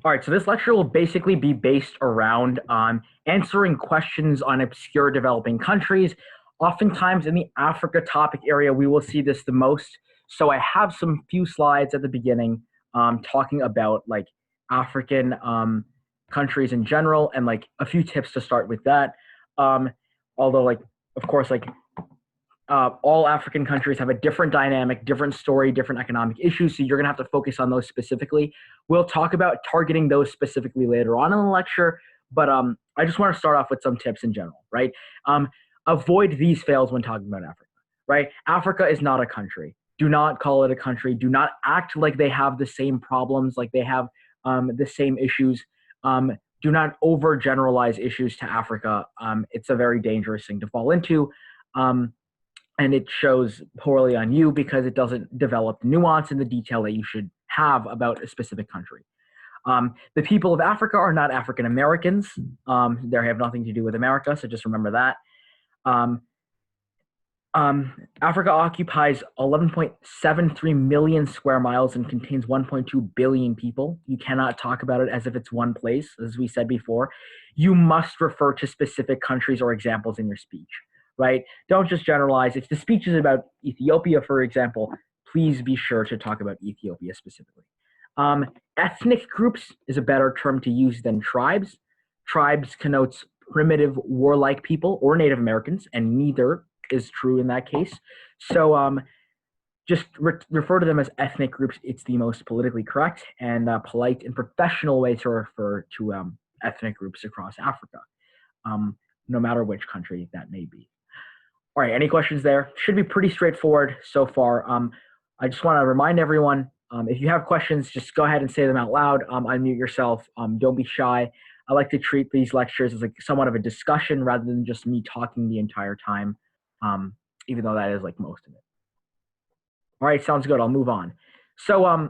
All right, so this lecture will basically be based around answering questions on obscure developing countries. Oftentimes in the Africa topic area, we will see this the most. So I have some few slides at the beginning talking about like African countries in general and like a few tips to start with that. Um, Although like, of course, like all African countries have a different dynamic, different story, different economic issues. So you're going to have to focus on those specifically. We'll talk about targeting those specifically later on in the lecture. But I just want to start off with some tips in general, right? Avoid these fails when talking about Africa, right? Africa is not a country. Do not call it a country. Do not act like they have the same problems, like they have the same issues. Do not overgeneralize issues to Africa. It's a very dangerous thing to fall into. And it shows poorly on you because it doesn't develop nuance in the detail that you should have about a specific country. The people of Africa are not African Americans. They have nothing to do with America, so just remember that. Africa occupies 11.73 million square miles and contains 1.2 billion people. You cannot talk about it as if it's one place, as we said before. You must refer to specific countries or examples in your speech. Right? Don't just generalize. If the speech is about Ethiopia, for example, please be sure to talk about Ethiopia specifically. Ethnic groups is a better term to use than tribes. Tribes connotes primitive, warlike people or Native Americans, and neither is true in that case. So just refer to them as ethnic groups. It's the most politically correct and polite and professional way to refer to ethnic groups across Africa, no matter which country that may be. All right, any questions there? Should be pretty straightforward so far. I just want to remind everyone, if you have questions, just go ahead and say them out loud. Unmute yourself. Don't be shy. I like to treat these lectures as like somewhat of a discussion rather than just me talking the entire time, even though that is like most of it. All right, sounds good. I'll move on. So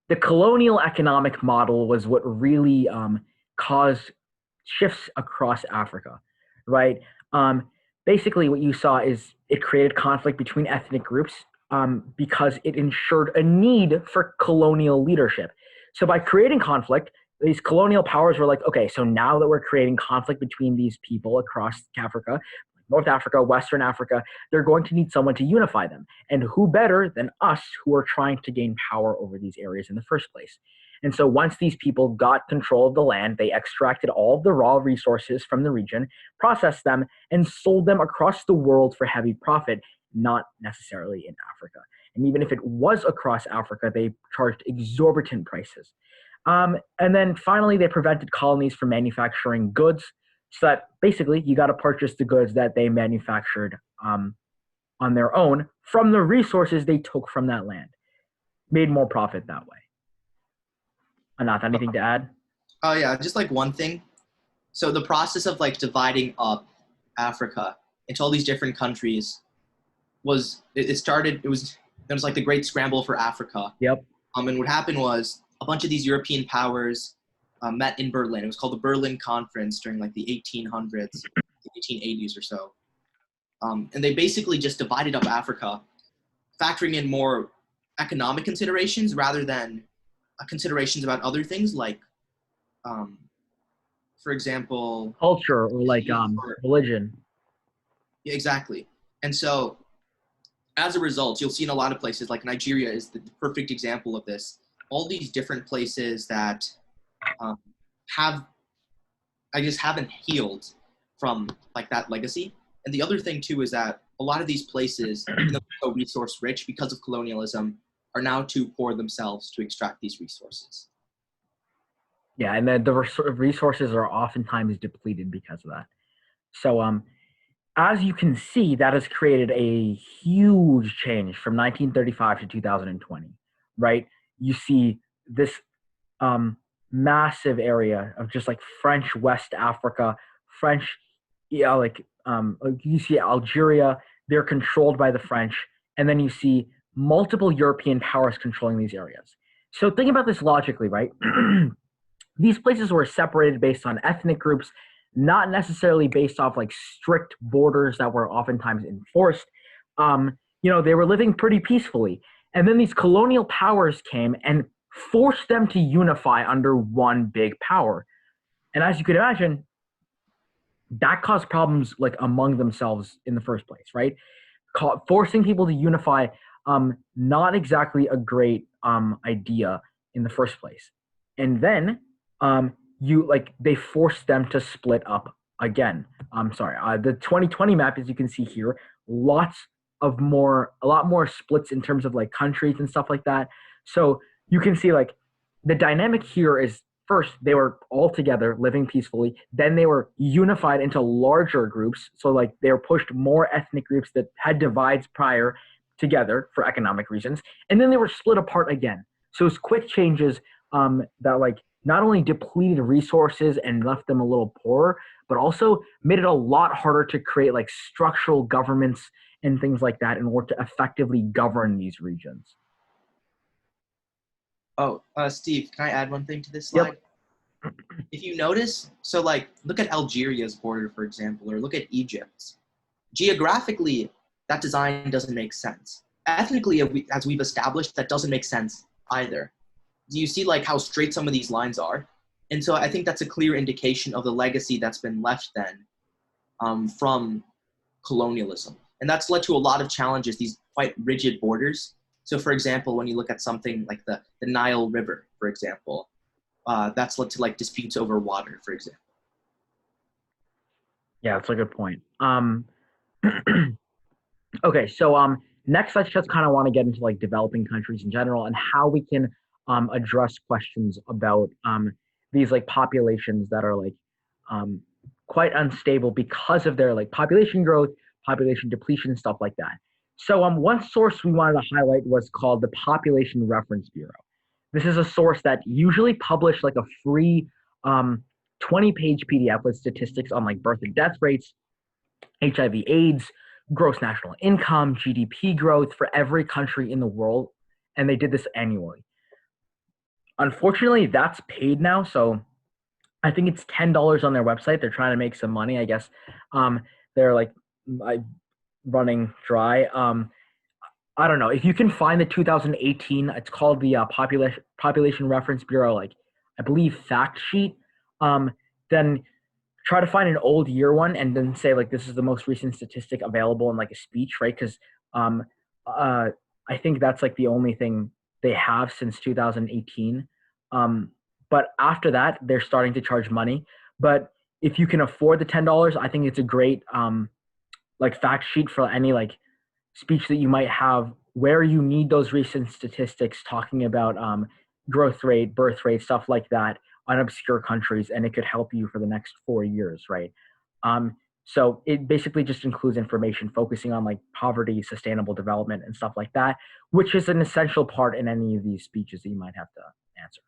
the colonial economic model was what really caused shifts across Africa, right? Basically, what you saw is it created conflict between ethnic groups because it ensured a need for colonial leadership. So by creating conflict, these colonial powers were like, okay, so now that we're creating conflict between these people across Africa, North Africa, Western Africa, they're going to need someone to unify them. And who better than us who are trying to gain power over these areas in the first place? And so once these people got control of the land, they extracted all of the raw resources from the region, processed them, and sold them across the world for heavy profit, not necessarily in Africa. And even if it was across Africa, they charged exorbitant prices. And then finally, they prevented colonies from manufacturing goods, so that basically you got to purchase the goods that they manufactured on their own from the resources they took from that land. Made more profit that way. Anath, anything to add? Oh yeah, just like one thing. So the process of like dividing up Africa into all these different countries was there was like the Great Scramble for Africa. Yep. And what happened was a bunch of these European powers met in Berlin. It was called the Berlin Conference during like the 1800s, the 1880s or so. And they basically just divided up Africa, factoring in more economic considerations rather than considerations about other things like, for example, culture or like religion. Yeah, exactly. And so as a result, you'll see in a lot of places, like Nigeria is the perfect example of this. All these different places that haven't healed from like that legacy. And the other thing too is that a lot of these places, even though they're so resource rich because of colonialism, are now too poor themselves to extract these resources. Yeah, and then the resources are oftentimes depleted because of that. So as you can see, that has created a huge change from 1935 to 2020, right? You see this massive area of just like French West Africa, French, you see Algeria, they're controlled by the French, and then you see multiple European powers controlling these areas. So think about this logically, right? These places were separated based on ethnic groups, not necessarily based off like strict borders that were oftentimes enforced. They were living pretty peacefully. And then these colonial powers came and forced them to unify under one big power. And as you can imagine, that caused problems like among themselves in the first place, right? Forcing people to unify, not exactly a great idea in the first place. And then you like they forced them to split up again. I'm sorry. The 2020 map, as you can see here, a lot more splits in terms of like countries and stuff like that. So you can see like the dynamic here is first they were all together living peacefully, then they were unified into larger groups, so like they were pushed more ethnic groups that had divides prior together for economic reasons, and then they were split apart again. So it's quick changes that like not only depleted resources and left them a little poorer, but also made it a lot harder to create like structural governments and things like that in order to effectively govern these regions. Oh, Steve, can I add one thing to this Yep. slide? If you notice, so like look at Algeria's border, for example, or look at Egypt's. Geographically, that design doesn't make sense. Ethnically, as we've established, that doesn't make sense either. Do you see like how straight some of these lines are? And so I think that's a clear indication of the legacy that's been left then from colonialism. And that's led to a lot of challenges, these quite rigid borders. So for example, when you look at something like the Nile River, for example, that's led to like disputes over water, for example. Yeah, that's a good point. Okay, so next I just kind of want to get into like developing countries in general and how we can address questions about these like populations that are like um, quite unstable because of their like population growth, population depletion, stuff like that. So one source we wanted to highlight was called the Population Reference Bureau. This is a source that usually published like a free 20-page PDF with statistics on like birth and death rates, HIV/AIDS, gross national income, GDP growth for every country in the world, and they did this annually. Unfortunately, that's paid now, so I think it's $10 on their website. They're trying to make some money, I guess. They're like running dry. I don't know if you can find the 2018. It's called the Population Reference Bureau, like I believe fact sheet. Then try to find an old year one and then say like this is the most recent statistic available in like a speech, right? Because um, uh, I think that's like the only thing they have since 2018. But after that, they're starting to charge money. But if you can afford the $10, I think it's a great like fact sheet for any like speech that you might have where you need those recent statistics talking about growth rate, birth rate, stuff like that on obscure countries, and it could help you for the next 4 years, right? So it basically just includes information focusing on like poverty, sustainable development, and stuff like that, which is an essential part in any of these speeches that you might have to answer.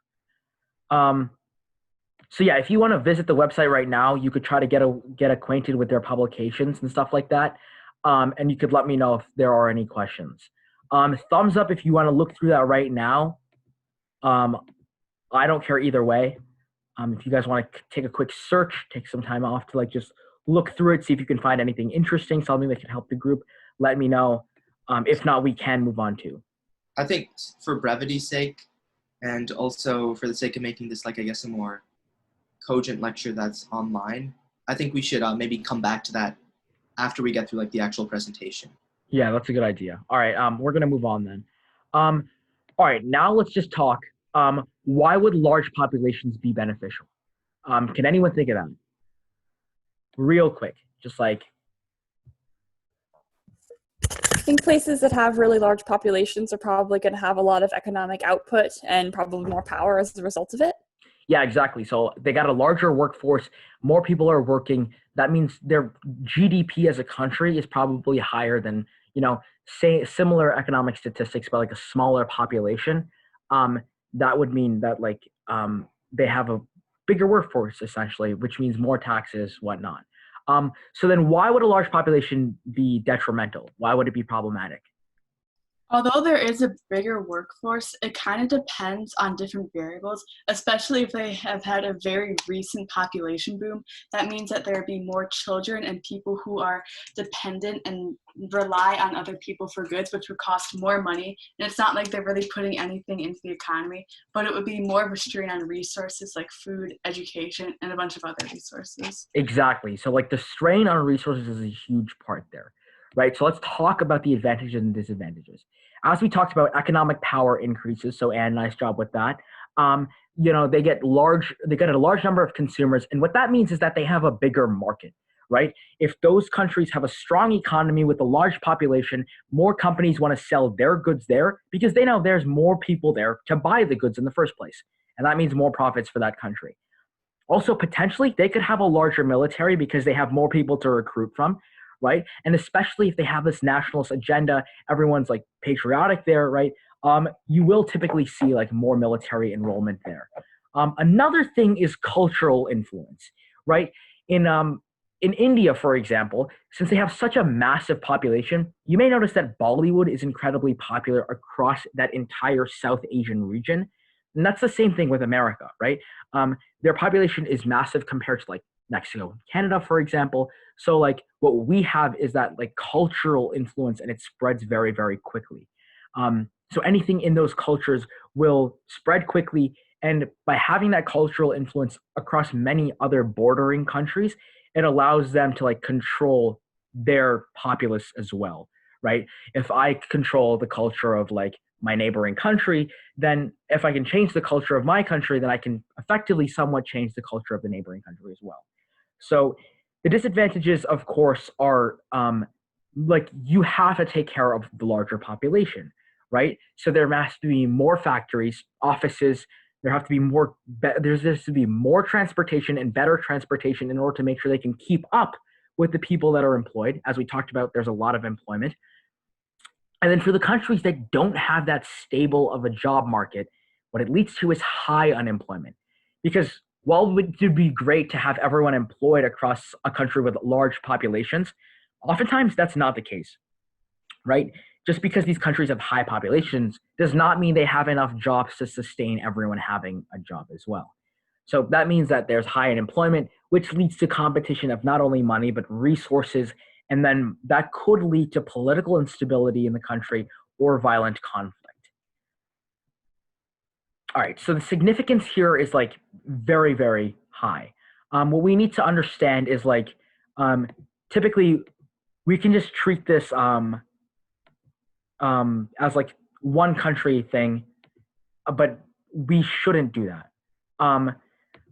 So yeah, if you want to visit the website right now, you could try to get acquainted with their publications and stuff like that, and you could let me know if there are any questions. Thumbs up if you want to look through that right now. I don't care either way. If you guys want to take a quick search, take some time off to like just look through it, see if you can find anything interesting, something that can help the group. Let me know. If not, we can move on to. I think for brevity's sake, and also for the sake of making this like I guess a more cogent lecture that's online, I think we should maybe come back to that after we get through like the actual presentation. Yeah, that's a good idea. All right, we're gonna move on then. All right, now let's just talk. Why would large populations be beneficial? Can anyone think of that? Real quick, just like I think places that have really large populations are probably going to have a lot of economic output and probably more power as a result of it. yeah, exactly. So they got a larger workforce, more people are working. That means their GDP as a country is probably higher than, say similar economic statistics, but like a smaller population. Um, that would mean that like they have a bigger workforce essentially, which means more taxes, whatnot. So then why would a large population be detrimental? Why would it be problematic? Although there is a bigger workforce, it kind of depends on different variables, especially if they have had a very recent population boom. That means that there will be more children and people who are dependent and rely on other people for goods, which would cost more money. And it's not like they're really putting anything into the economy, but it would be more of a strain on resources like food, education, and a bunch of other resources. Exactly. So like the strain on resources is a huge part there, right? So let's talk about the advantages and disadvantages. As we talked about, economic power increases. So Anne, nice job with that. They get a large number of consumers, and what that means is that they have a bigger market, right? If those countries have a strong economy with a large population, more companies want to sell their goods there because they know there's more people there to buy the goods in the first place, and that means more profits for that country. Also, potentially, they could have a larger military because they have more people to recruit from, right? And especially if they have this nationalist agenda, everyone's like patriotic there, right? You will typically see like more military enrollment there. Another thing is cultural influence, right? In India, for example, since they have such a massive population, you may notice that Bollywood is incredibly popular across that entire South Asian region. And that's the same thing with America, right? Their population is massive compared to like Mexico and Canada, for example. So like what we have is that like cultural influence, and it spreads very, very quickly. So anything in those cultures will spread quickly. And by having that cultural influence across many other bordering countries, it allows them to like control their populace as well, right? If I control the culture of like my neighboring country, then if I can change the culture of my country, then I can effectively somewhat change the culture of the neighboring country as well. So the disadvantages, of course, are like you have to take care of the larger population, right? So there has to be more factories, offices. There have to be more. There's to be more transportation and better transportation in order to make sure they can keep up with the people that are employed. As we talked about, there's a lot of employment. And then for the countries that don't have that stable of a job market, what it leads to is high unemployment. Because while it would be great to have everyone employed across a country with large populations, oftentimes that's not the case, right? Just because these countries have high populations does not mean they have enough jobs to sustain everyone having a job as well. So that means that there's high unemployment, which leads to competition of not only money, but resources. And then that could lead to political instability in the country or violent conflict. All right, so the significance here is like very, very high. What we need to understand is like typically we can just treat this as like one country thing, but we shouldn't do that.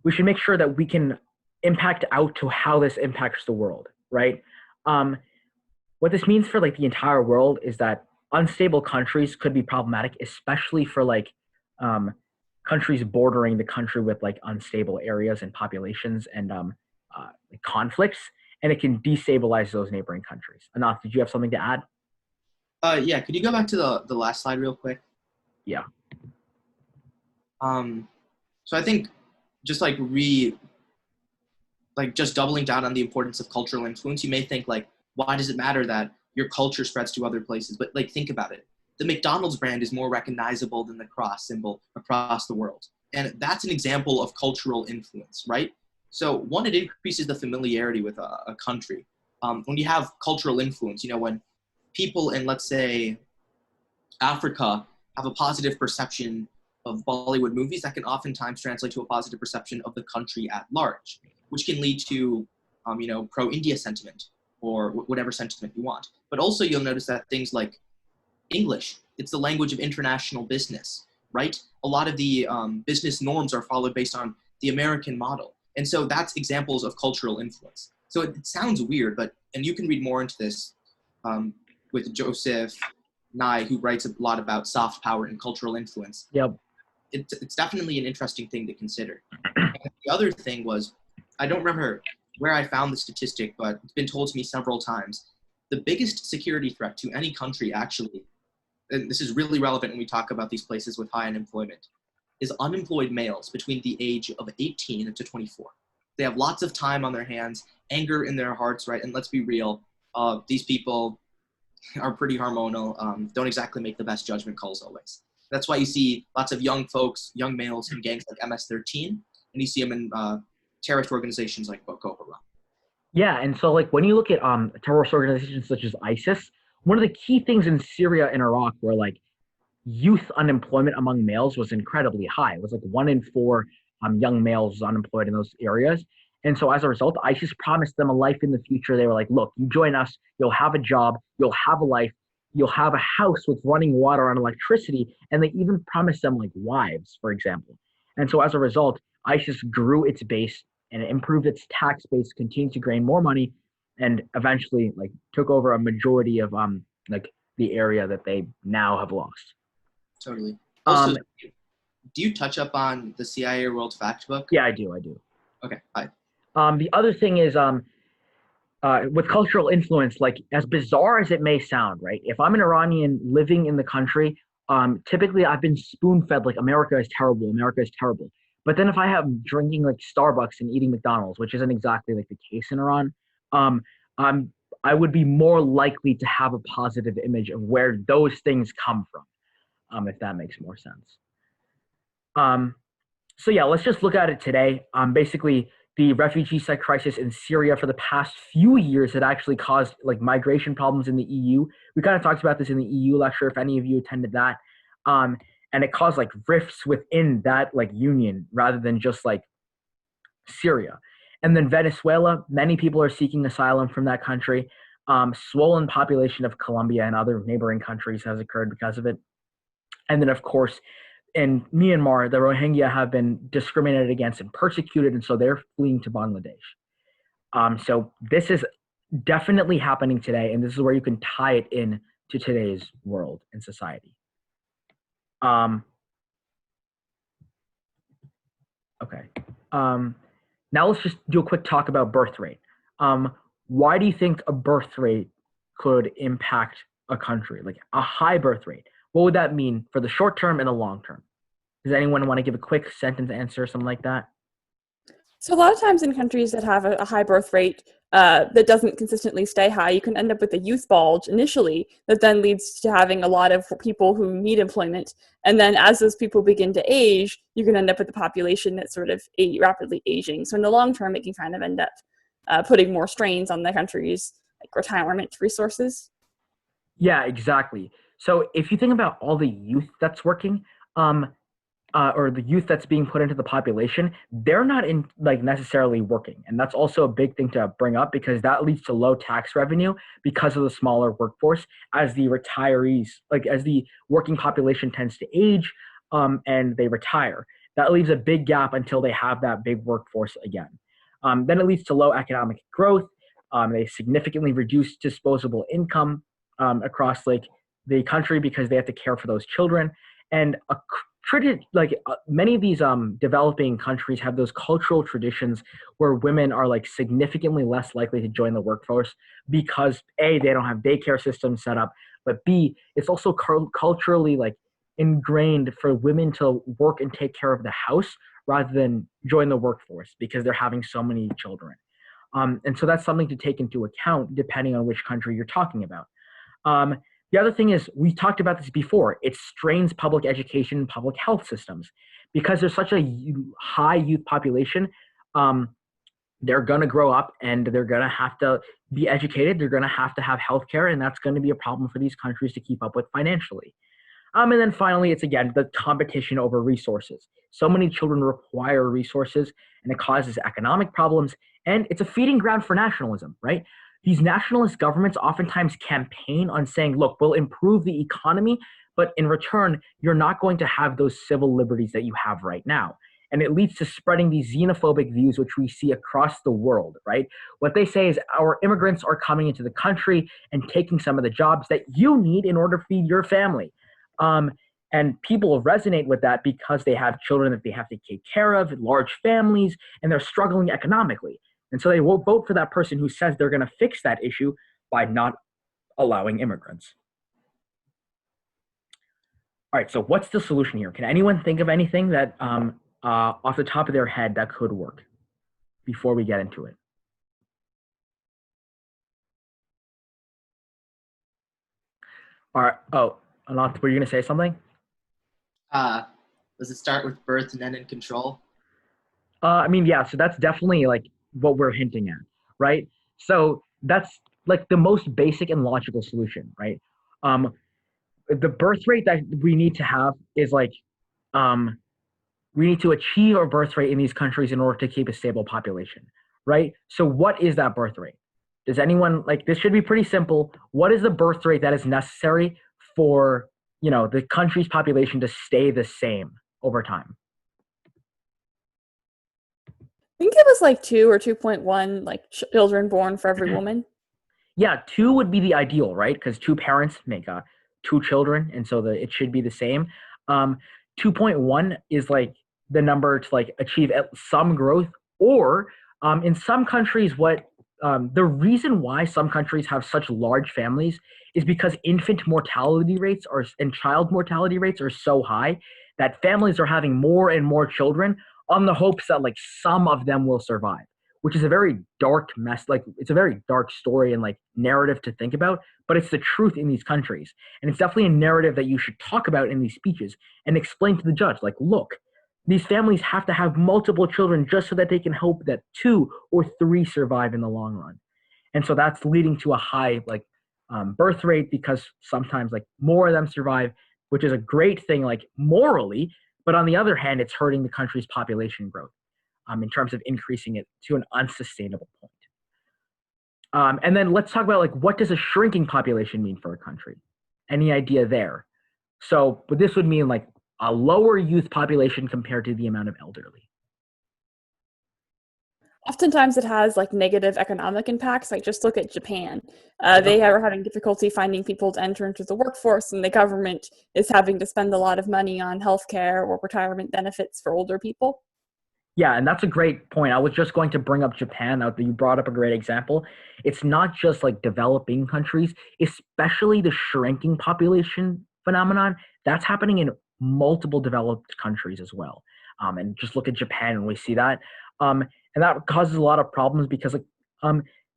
We should make sure that we can impact out to how this impacts the world, right? What this means for like the entire world is that unstable countries could be problematic, especially for like countries bordering the country with like unstable areas and populations and like conflicts, and it can destabilize those neighboring countries. Anath, did you have something to add? Yeah, could you go back to the last slide real quick? Yeah. So I think just just doubling down on the importance of cultural influence, you may think like, why does it matter that your culture spreads to other places? But like, think about it. The McDonald's brand is more recognizable than the cross symbol across the world. And that's an example of cultural influence, right? So one, it increases the familiarity with a country. When you have cultural influence, when people in, let's say, Africa have a positive perception of Bollywood movies, that can oftentimes translate to a positive perception of the country at large, which can lead to, pro-India sentiment or whatever sentiment you want. But also you'll notice that things like English, it's the language of international business, right? A lot of the business norms are followed based on the American model. And so that's examples of cultural influence. So it sounds weird, and you can read more into this with Joseph Nye, who writes a lot about soft power and cultural influence. Yep. It's definitely an interesting thing to consider. And the other thing was, I don't remember where I found the statistic, but it's been told to me several times, the biggest security threat to any country actually, and this is really relevant when we talk about these places with high unemployment, is unemployed males between the age of 18 to 24. They have lots of time on their hands, anger in their hearts, right? And let's be real, these people are pretty hormonal, don't exactly make the best judgment calls always. That's why you see lots of young folks, young males in gangs like MS-13, and you see them in terrorist organizations like Boko Haram. Yeah, and so like when you look at terrorist organizations such as ISIS, one of the key things in Syria and Iraq were like youth unemployment among males was incredibly high. It was like 1 in 4 young males was unemployed in those areas. And so as a result, ISIS promised them a life in the future. They were like, look, you join us, you'll have a job, you'll have a life, you'll have a house with running water and electricity. And they even promised them like wives, for example. And so as a result, ISIS grew its base and it improved its tax base, continued to gain more money, and eventually like took over a majority of like the area that they now have lost. Totally. Also, Um, do you touch up on the CIA World Factbook? yeah, I do. I do. Okay. Hi. The other thing is with cultural influence, like as bizarre as it may sound, right? If I'm an Iranian living in the country, typically I've been spoon fed like America is terrible, America is terrible. But then if I have drinking like Starbucks and eating McDonald's, which isn't exactly like the case in Iran, um, I'm I would be more likely to have a positive image of where those things come from, if that makes more sense. Um, So yeah, let's just look at it today. Basically, the refugee crisis in Syria for the past few years had actually caused like migration problems in the EU. We kind of talked about this in the EU lecture, if any of you attended that. Um, and it caused like rifts within that like union rather than just like Syria. And then Venezuela, many people are seeking asylum from that country. Swollen population of Colombia and other neighboring countries has occurred because of it. And then, of course, in Myanmar, the Rohingya have been discriminated against and persecuted, and so they're fleeing to Bangladesh. So this is definitely happening today, and this is where you can tie it in to today's world and society. Um, okay. Now let's just do a quick talk about birth rate. Why do you think a birth rate could impact a country, like a high birth rate? What would that mean for the short term and the long term? Does anyone want to give a quick sentence answer, something like that? So a lot of times in countries that have a high birth rate that doesn't consistently stay high, you can end up with a youth bulge initially that then leads to having a lot of people who need employment. And then as those people begin to age, you can end up with a population that's sort of rapidly aging. So in the long term, it can kind of end up putting more strains on the country's like retirement resources. Yeah, exactly. So if you think about all the youth that's working, um, or the youth that's being put into the population, they're not in like necessarily working, and that's also a big thing to bring up because that leads to low tax revenue because of the smaller workforce as the retirees, like as the working population tends to age, and they retire. That leaves a big gap until they have that big workforce again. Then it leads to low economic growth. They significantly reduce disposable income across like the country because they have to care for those children. And many of these developing countries have those cultural traditions where women are like significantly less likely to join the workforce because A, they don't have daycare systems set up, but B, it's also culturally like ingrained for women to work and take care of the house rather than join the workforce because they're having so many children. And so that's something to take into account depending on which country you're talking about. Um, the other thing is, we talked about this before, it strains public education and public health systems. Because there's such a high youth population, um, they're going to grow up and they're going to have to be educated, they're going to have healthcare, and that's going to be a problem for these countries to keep up with financially. And then finally, it's again the competition over resources. So many children require resources, and it causes economic problems, and it's a feeding ground for nationalism, right? These nationalist governments oftentimes campaign on saying, look, we'll improve the economy, but in return, you're not going to have those civil liberties that you have right now. And it leads to spreading these xenophobic views, which we see across the world, right? What they say is our immigrants are coming into the country and taking some of the jobs that you need in order to feed your family. Um, and people resonate with that because they have children that they have to take care of, large families, and they're struggling economically. And so they will vote for that person who says they're going to fix that issue by not allowing immigrants. All right, so what's the solution here? Can anyone think of anything that off the top of their head that could work before we get into it? All right. Oh, Anant, were you going to say something? Uh, does it start with birth and end in control? Yeah, so that's definitely like what we're hinting at, right? So that's like the most basic and logical solution, right? Um, the birth rate that we need to have is like um, we need to achieve a birth rate in these countries in order to keep a stable population, right? So what is that birth rate? Does anyone like this should be pretty simple. What is the birth rate that is necessary for, the country's population to stay the same over time? I think it was like 2 or 2.1 like children born for every woman. Yeah, two would be the ideal, right? Because two parents make two children, and so it should be the same. Um, 2.1 is like the number to like achieve some growth, or in some countries, what the reason why some countries have such large families is because infant mortality rates are and child mortality rates are so high that families are having more and more children on the hopes that like some of them will survive, which is a very dark mess. Like it's a very dark story and like narrative to think about, but it's the truth in these countries. And it's definitely a narrative that you should talk about in these speeches and explain to the judge, like, look, these families have to have multiple children just so that they can hope that two or three survive in the long run. And so that's leading to a high like birth rate because sometimes like more of them survive, which is a great thing like morally. But on the other hand, it's hurting the country's population growth in terms of increasing it to an unsustainable point. And then let's talk about like what does a shrinking population mean for a country? Any idea there? So, but this would mean like a lower youth population compared to the amount of elderly. Oftentimes it has like negative economic impacts. Like just look at Japan. They are having difficulty finding people to enter into the workforce, and the government is having to spend a lot of money on healthcare or retirement benefits for older people. Yeah, and that's a great point. I was just going to bring up Japan. Now that you brought up a great example. It's not just like developing countries, especially the shrinking population phenomenon. That's happening in multiple developed countries as well. And just look at Japan, and we see that. And that causes a lot of problems because like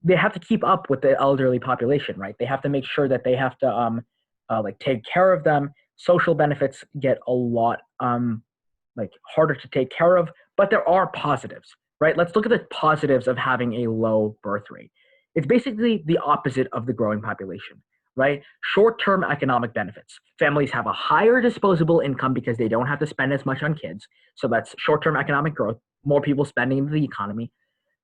they have to keep up with the elderly population, right? They have to make sure that they have to like take care of them. Social benefits get a lot like harder to take care of, but there are positives, right? Let's look at the positives of having a low birth rate. It's basically the opposite of the growing population, right? Short-term economic benefits. Families have a higher disposable income because they don't have to spend as much on kids. So that's short-term economic growth, more people spending in the economy.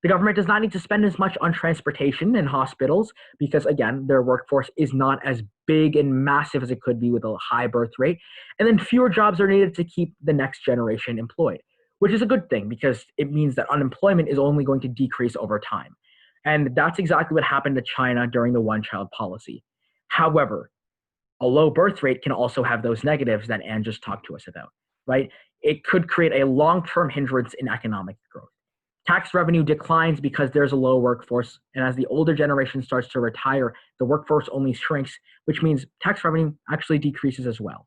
The government does not need to spend as much on transportation and hospitals because, again, their workforce is not as big and massive as it could be with a high birth rate. And then fewer jobs are needed to keep the next generation employed, which is a good thing because it means that unemployment is only going to decrease over time. And that's exactly what happened to China during the one-child policy. However, a low birth rate can also have those negatives that Anne just talked to us about, right? It could create a long-term hindrance in economic growth. Tax revenue declines because there's a low workforce, and as the older generation starts to retire, the workforce only shrinks, which means tax revenue actually decreases as well.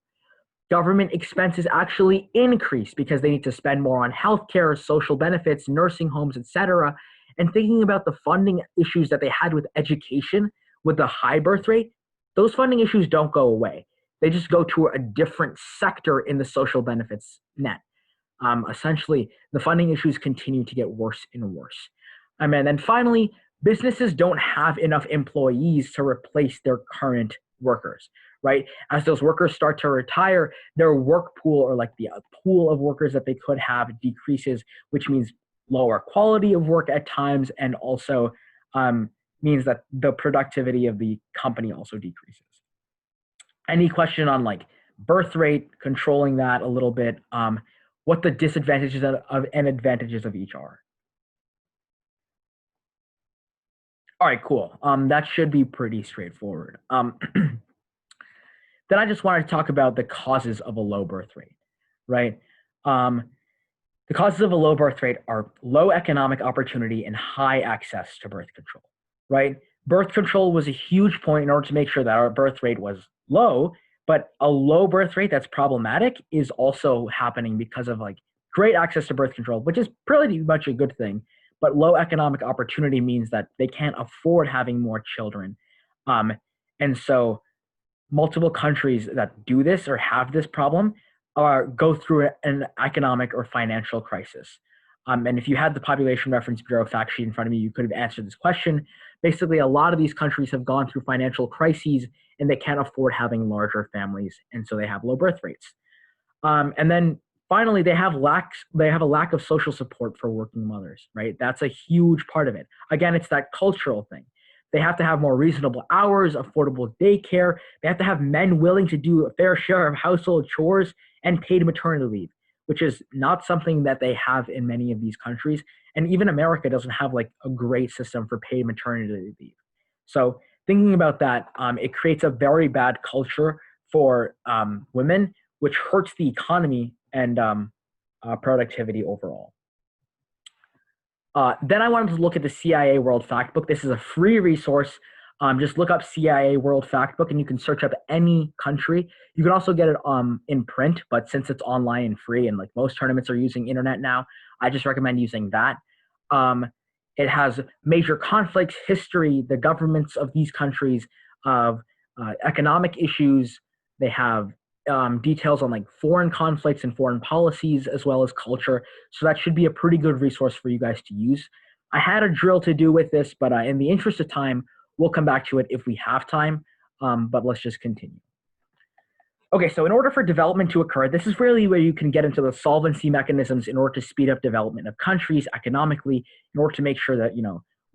Government expenses actually increase because they need to spend more on healthcare, social benefits, nursing homes, etc. And thinking about the funding issues that they had with education with the high birth rate, those funding issues don't go away. They just go to a different sector in the social benefits net. Essentially, the funding issues continue to get worse and worse. And then finally, businesses don't have enough employees to replace their current workers, right? As those workers start to retire, their work pool or like the pool of workers that they could have decreases, which means lower quality of work at times and also means that the productivity of the company also decreases. Any question on like birth rate, controlling that a little bit, what the disadvantages of and advantages of each are? All right, cool. That should be pretty straightforward. Then I just wanted to talk about the causes of a low birth rate, right? The causes of a low birth rate are low economic opportunity and high access to birth control, right? Birth control was a huge point in order to make sure that our birth rate was low, but a low birth rate that's problematic is also happening because of like great access to birth control, which is pretty much a good thing. But low economic opportunity means that they can't afford having more children. And so multiple countries that do this or have this problem go through an economic or financial crisis. And if you had the Population Reference Bureau fact sheet in front of you, you could have answered this question. basically a lot of these countries have gone through financial crises and they can't afford having larger families, and so they have low birth rates. And then finally, they have a lack of social support for working mothers, right? That's a huge part of it. Again, it's that cultural thing. They have to have more reasonable hours, affordable daycare. They have to have men willing to do a fair share of household chores and paid maternity leave, which is not something that they have in many of these countries. And even America doesn't have like a great system for paid maternity leave. So thinking about that, it creates a very bad culture for women, which hurts the economy and productivity overall. Then I wanted to look at the CIA World Factbook. This is a free resource. Just look up CIA World Factbook and you can search up any country. You can also get it in print, but since it's online and free and like most tournaments are using internet now, I just recommend using that. It has major conflicts, history, the governments of these countries, of economic issues. They have details on like foreign conflicts and foreign policies, as well as culture. So that should be a pretty good resource for you guys to use. I had a drill to do with this, but in the interest of time, we'll come back to it if we have time, but let's just continue. Okay, so in order for development to occur, this is really where you can get into the solvency mechanisms in order to speed up development of countries economically, in order to make sure that,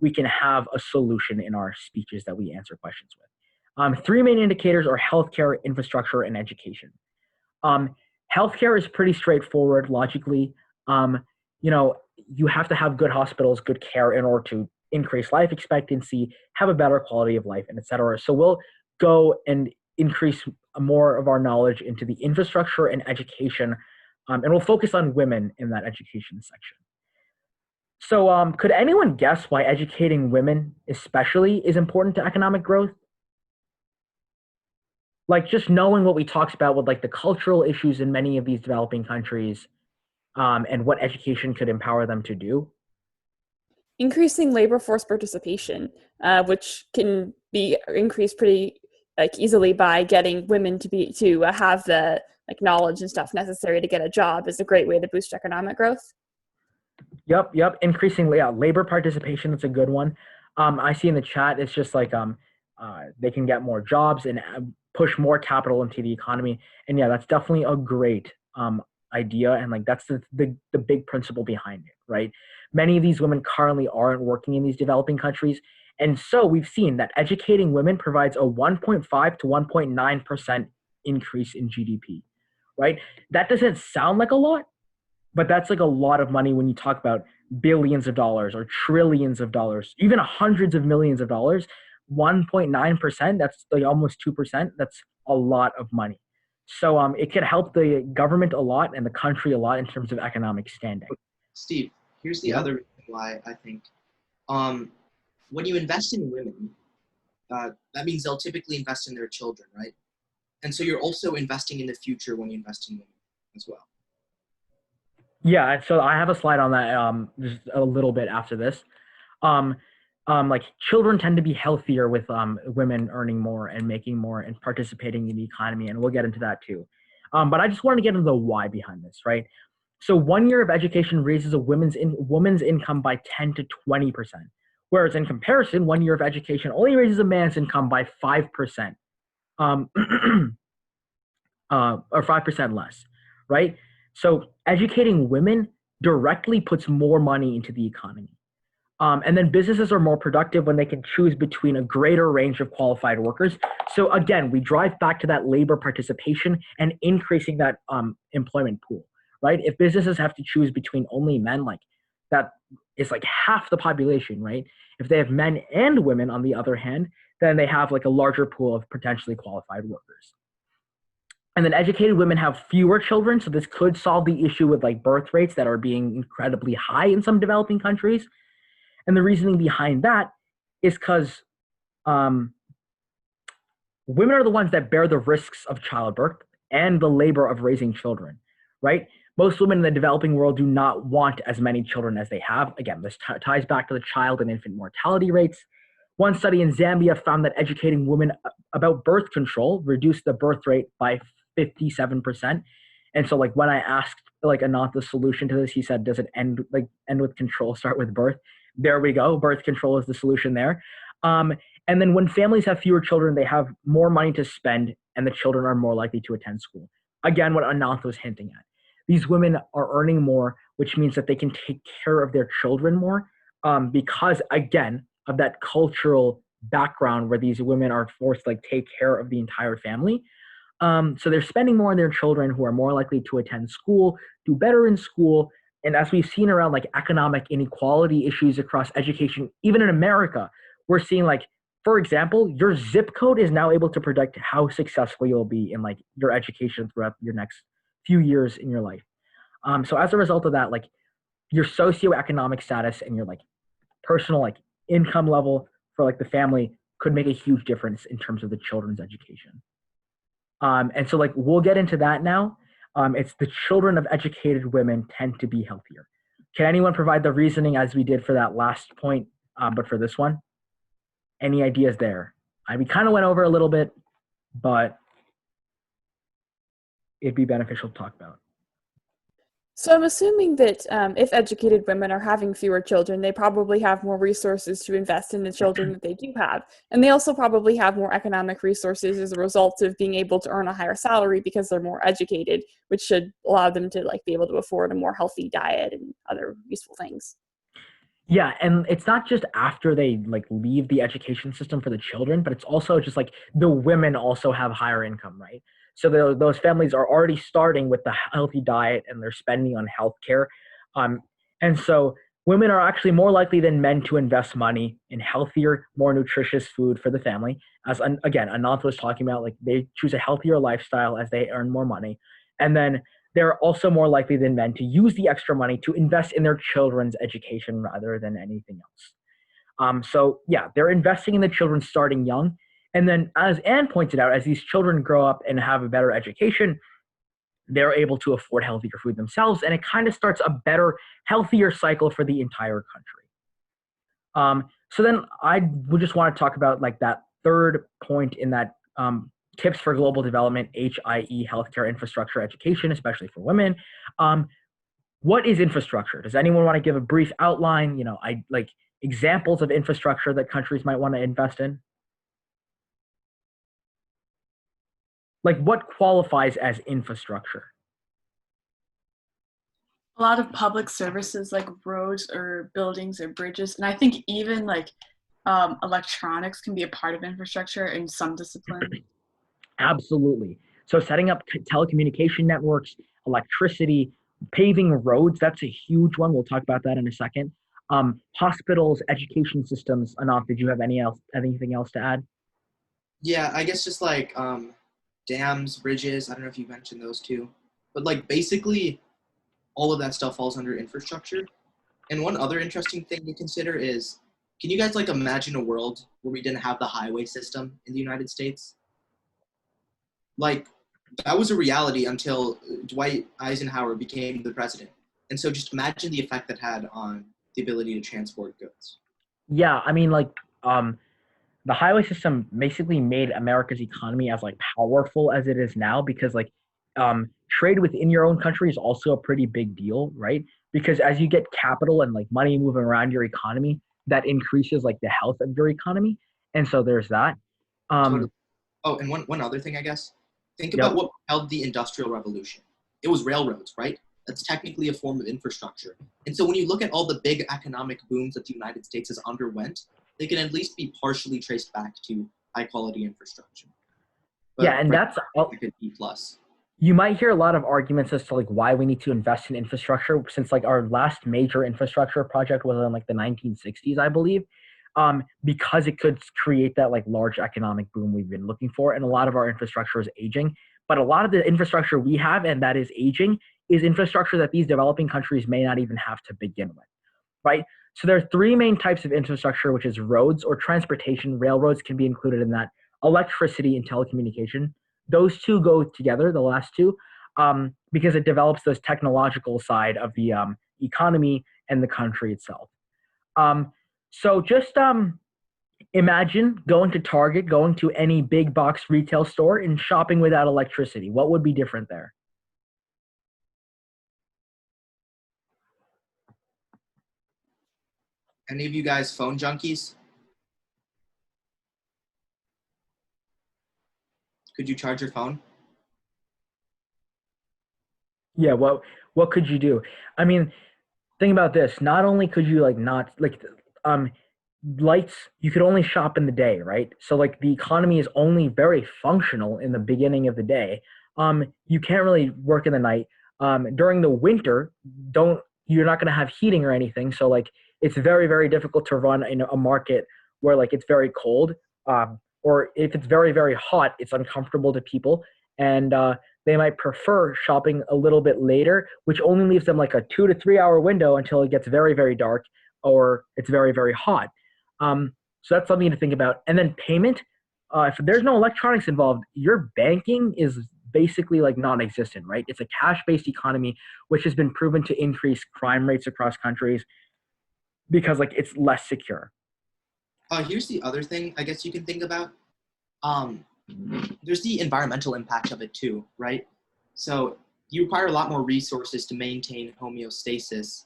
we can have a solution in our speeches that we answer questions with. Three main indicators are healthcare, infrastructure, and education. Healthcare is pretty straightforward logically. You have to have good hospitals, good care in order to increase life expectancy, have a better quality of life, and et cetera. So we'll go and increase more of our knowledge into the infrastructure and education, and we'll focus on women in that education section. So could anyone guess why educating women especially is important to economic growth? Like just knowing what we talked about with like the cultural issues in many of these developing countries, and what education could empower them to do. Increasing labor force participation, which can be increased pretty easily by getting women to have the knowledge and stuff necessary to get a job, is a great way to boost economic growth. Yep. Increasing labor participation, that's a good one. I see in the chat, it's just like they can get more jobs and push more capital into the economy. And yeah, that's definitely a great idea. And like that's the big principle behind it, right? Many of these women currently aren't working in these developing countries. And so we've seen that educating women provides a 1.5 to 1.9% increase in GDP, right? That doesn't sound like a lot, but that's like a lot of money when you talk about billions of dollars or trillions of dollars, even hundreds of millions of dollars. 1.9%, that's like almost 2%. That's a lot of money. So it could help the government a lot and the country a lot in terms of economic standing. Steve, here's the other reason why I think when you invest in women, that means they'll typically invest in their children, right? And so you're also investing in the future when you invest in women as well. Yeah, so I have a slide on that just a little bit after this. Like children tend to be healthier with women earning more and making more and participating in the economy, and we'll get into that too. But I just wanted to get into the why behind this, right? So 1 year of education raises a woman's income by 10 to 20%, whereas in comparison, 1 year of education only raises a man's income by 5%, or 5% less, right? So educating women directly puts more money into the economy. And then businesses are more productive when they can choose between a greater range of qualified workers. So again, we drive back to that labor participation and increasing that employment pool, right? If businesses have to choose between only men, like that is like half the population, right? If they have men and women on the other hand, then they have like a larger pool of potentially qualified workers. And then educated women have fewer children. So this could solve the issue with like birth rates that are being incredibly high in some developing countries. And the reasoning behind that is because women are the ones that bear the risks of childbirth and the labor of raising children, right? Most women in the developing world do not want as many children as they have. Again, this ties back to the child and infant mortality rates. One study in Zambia found that educating women about birth control reduced the birth rate by 57%. And so like when I asked like Anant the solution to this, he said, does it end with control, start with birth? There we go. Birth control is the solution there. Um, and then when families have fewer children, they have more money to spend, and the children are more likely to attend school. Again, what Ananth was hinting at. These women are earning more, which means that they can take care of their children more, because, again, of that cultural background where these women are forced to like take care of the entire family. So they're spending more on their children, who are more likely to attend school, do better in school. And as we've seen around like economic inequality issues across education, even in America, we're seeing like, for example, your zip code is now able to predict how successful you'll be in like your education throughout your next few years in your life. So as a result of that, like your socioeconomic status and your like personal like income level for like the family could make a huge difference in terms of the children's education. And so like we'll get into that now. It's the children of educated women tend to be healthier. Can anyone provide the reasoning as we did for that last point, but for this one? Any ideas there? We kind of went over a little bit, but it'd be beneficial to talk about. So I'm assuming that if educated women are having fewer children, they probably have more resources to invest in the children that they do have. And they also probably have more economic resources as a result of being able to earn a higher salary because they're more educated, which should allow them to like be able to afford a more healthy diet and other useful things. Yeah, and it's not just after they like leave the education system for the children, but it's also just like the women also have higher income, right? So those families are already starting with the healthy diet and they're spending on healthcare, um, and so women are actually more likely than men to invest money in healthier, more nutritious food for the family. As again, Anant was talking about, like they choose a healthier lifestyle as they earn more money, and then they're also more likely than men to use the extra money to invest in their children's education rather than anything else. So yeah, they're investing in the children starting young. And then as Anne pointed out, as these children grow up and have a better education, they're able to afford healthier food themselves. And it kind of starts a better, healthier cycle for the entire country. So then I would just want to talk about like that third point in that tips for global development, HIE, healthcare infrastructure, education, especially for women. What is infrastructure? Does anyone want to give a brief outline? I like examples of infrastructure that countries might want to invest in. Like what qualifies as infrastructure? A lot of public services like roads or buildings or bridges, and I think even like electronics can be a part of infrastructure in some discipline. Absolutely. So setting up telecommunication networks, electricity, paving roads, that's a huge one. We'll talk about that in a second. Hospitals, education systems. Anant, did you have anything else to add? Yeah, I guess just like dams, bridges. I don't know if you mentioned those two, but like basically all of that stuff falls under infrastructure. And one other interesting thing to consider is, can you guys like imagine a world where we didn't have the highway system in the United States? Like that was a reality until Dwight Eisenhower became the president. And so just imagine the effect that had on the ability to transport goods. Yeah, I mean, like, the highway system basically made America's economy as like powerful as it is now because like trade within your own country is also a pretty big deal, right? Because as you get capital and like money moving around your economy, that increases like the health of your economy. And so there's that. Totally. Um, Oh, and one other thing, I guess. Think yep. about what propelled the Industrial Revolution. It was railroads, right? That's technically a form of infrastructure. And so when you look at all the big economic booms that the United States has underwent, they can at least be partially traced back to high quality infrastructure. Yeah, But and right that's now, like a B plus. you might hear a lot of arguments as to like why we need to invest in infrastructure since like our last major infrastructure project was in like the 1960s, I believe, because it could create that like large economic boom we've been looking for, and a lot of our infrastructure is aging, but a lot of the infrastructure we have and that is aging is infrastructure that these developing countries may not even have to begin with, right? So there are three main types of infrastructure, which is roads or transportation. Railroads can be included in that. Electricity and telecommunication. Those two go together, the last two, because it develops this technological side of the economy and the country itself. Um, so just imagine going to Target, going to any big box retail store and shopping without electricity. What would be different there? Any of you guys phone junkies? Could you charge your phone? Yeah, what could you do? I mean, think about this. Not only could you like not like um lights, you could only shop in the day, right? So like the economy is only very functional in the beginning of the day. You can't really work in the night. During the winter, don't you're not going to have heating or anything. So like it's very very difficult to run in a market where like it's very cold. Or if it's very very hot, it's uncomfortable to people, and they might prefer shopping a little bit later, which only leaves them like a 2 to 3 hour window until it gets very very dark or it's very very hot. So that's something to think about. And then payment, if there's no electronics involved, your banking is basically like non-existent, right? It's a cash-based economy, which has been proven to increase crime rates across countries because like it's less secure. Here's the other thing I guess you can think about. Um, there's the environmental impact of it too, right? So you require a lot more resources to maintain homeostasis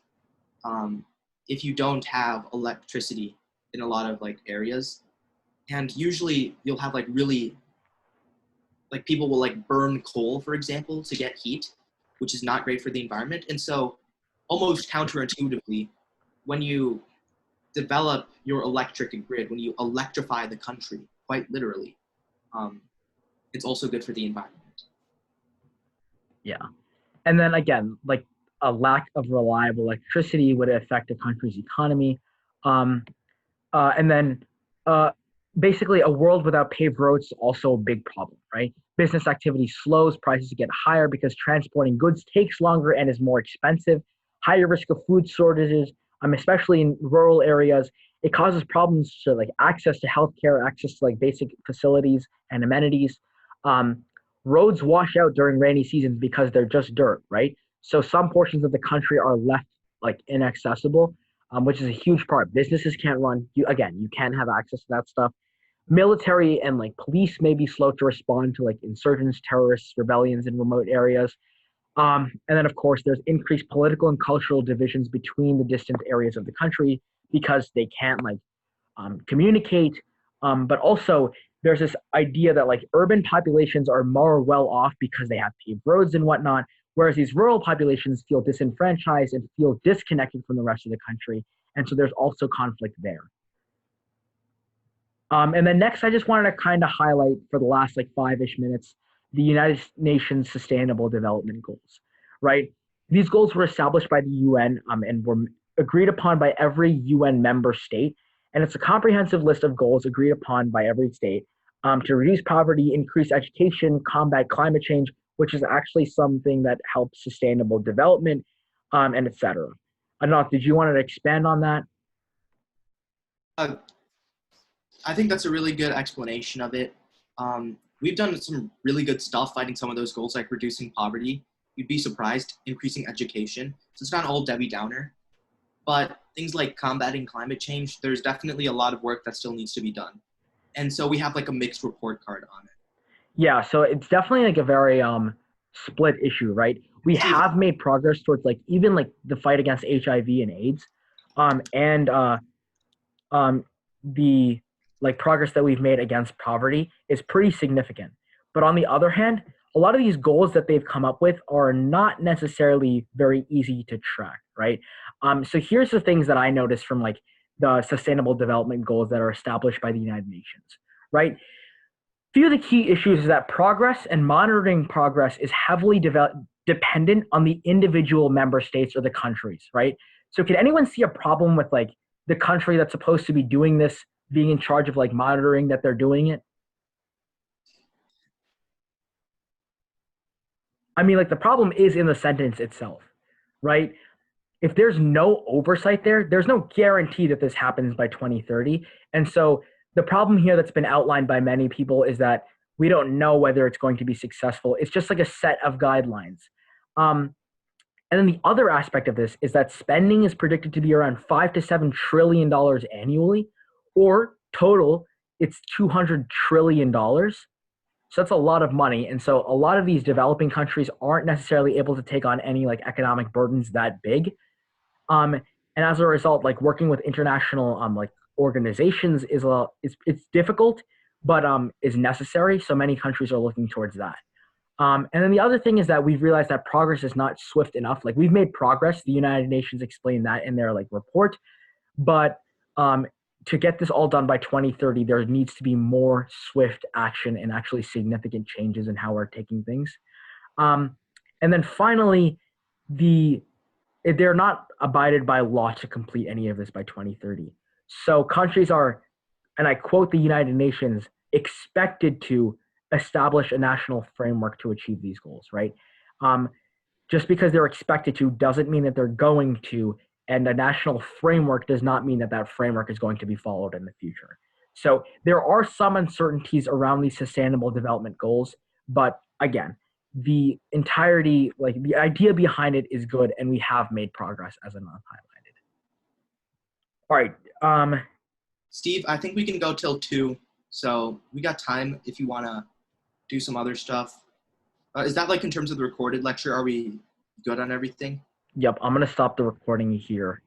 um, if you don't have electricity in a lot of like areas. And usually you'll have like really like people will like burn coal, for example, to get heat, which is not great for the environment. And so almost counterintuitively, when you develop your electric grid, when you electrify the country, quite literally, um, it's also good for the environment. Yeah. And then again, like a lack of reliable electricity would affect a country's economy. Um, and then uh, basically, a world without paved roads is also a big problem, right? Business activity slows, prices get higher because transporting goods takes longer and is more expensive. Higher risk of food shortages, especially in rural areas. It causes problems to like access to healthcare, access to like basic facilities and amenities. Um, Roads wash out during rainy seasons because they're just dirt, right? So some portions of the country are left like inaccessible, which is a huge part. Businesses can't run. You can't have access to that stuff. Military and like police may be slow to respond to like insurgents, terrorists, rebellions in remote areas. And then of course there's increased political and cultural divisions between the distant areas of the country because they can't like communicate. But also there's this idea that like urban populations are more well off because they have paved roads and whatnot, whereas these rural populations feel disenfranchised and feel disconnected from the rest of the country. And so there's also conflict there. And then next, I just wanted to kind of highlight for the last like 5-ish minutes the United Nations Sustainable Development Goals, right? These goals were established by the UN and were agreed upon by every UN member state. And it's a comprehensive list of goals agreed upon by every state to reduce poverty, increase education, combat climate change, which is actually something that helps sustainable development, and et cetera. Anant, did you want to expand on that? Uh, I think that's a really good explanation of it. We've done some really good stuff fighting some of those goals, like reducing poverty. You'd be surprised, increasing education. So it's not all Debbie Downer, but things like combating climate change, there's definitely a lot of work that still needs to be done. And so we have like a mixed report card on it. Yeah, so it's definitely like a very split issue, right? We have made progress towards like even like the fight against HIV and AIDS, and the like progress that we've made against poverty is pretty significant. But on the other hand, a lot of these goals that they've come up with are not necessarily very easy to track, right? So here's the things that I noticed from like the sustainable development goals that are established by the United Nations, right? Few of the key issues is that progress and monitoring progress is heavily dependent on the individual member states or the countries, right? So can anyone see a problem with like the country that's supposed to be doing this being in charge of like monitoring that they're doing it? I mean, like the problem is in the sentence itself, right? If there's no oversight there, there's no guarantee that this happens by 2030. And so the problem here that's been outlined by many people is that we don't know whether it's going to be successful. It's just like a set of guidelines. And then the other aspect of this is that spending is predicted to be around $5 to $7 trillion annually, or total, it's $200 trillion. So that's a lot of money. And so a lot of these developing countries aren't necessarily able to take on any like economic burdens that big. And as a result, like working with international like organizations is it's difficult, but is necessary. So many countries are looking towards that. And then the other thing is that we've realized that progress is not swift enough. Like, we've made progress. The United Nations explained that in their report, but to get this all done by 2030, there needs to be more swift action and actually significant changes in how we're taking things. And then finally, they're not abided by law to complete any of this by 2030. So countries are, and I quote the United Nations, expected to establish a national framework to achieve these goals, right? Just because they're expected to doesn't mean that they're going to, and a national framework does not mean that that framework is going to be followed in the future. So there are some uncertainties around these sustainable development goals, but again, the entirety, the idea behind it is good, and we have made progress, as Anand highlighted. All right. Steve, I think we can go till 2, so we got time if you want to do some other stuff. Is that in terms of the recorded lecture? Are we good on everything? Yep, I'm going to stop the recording here.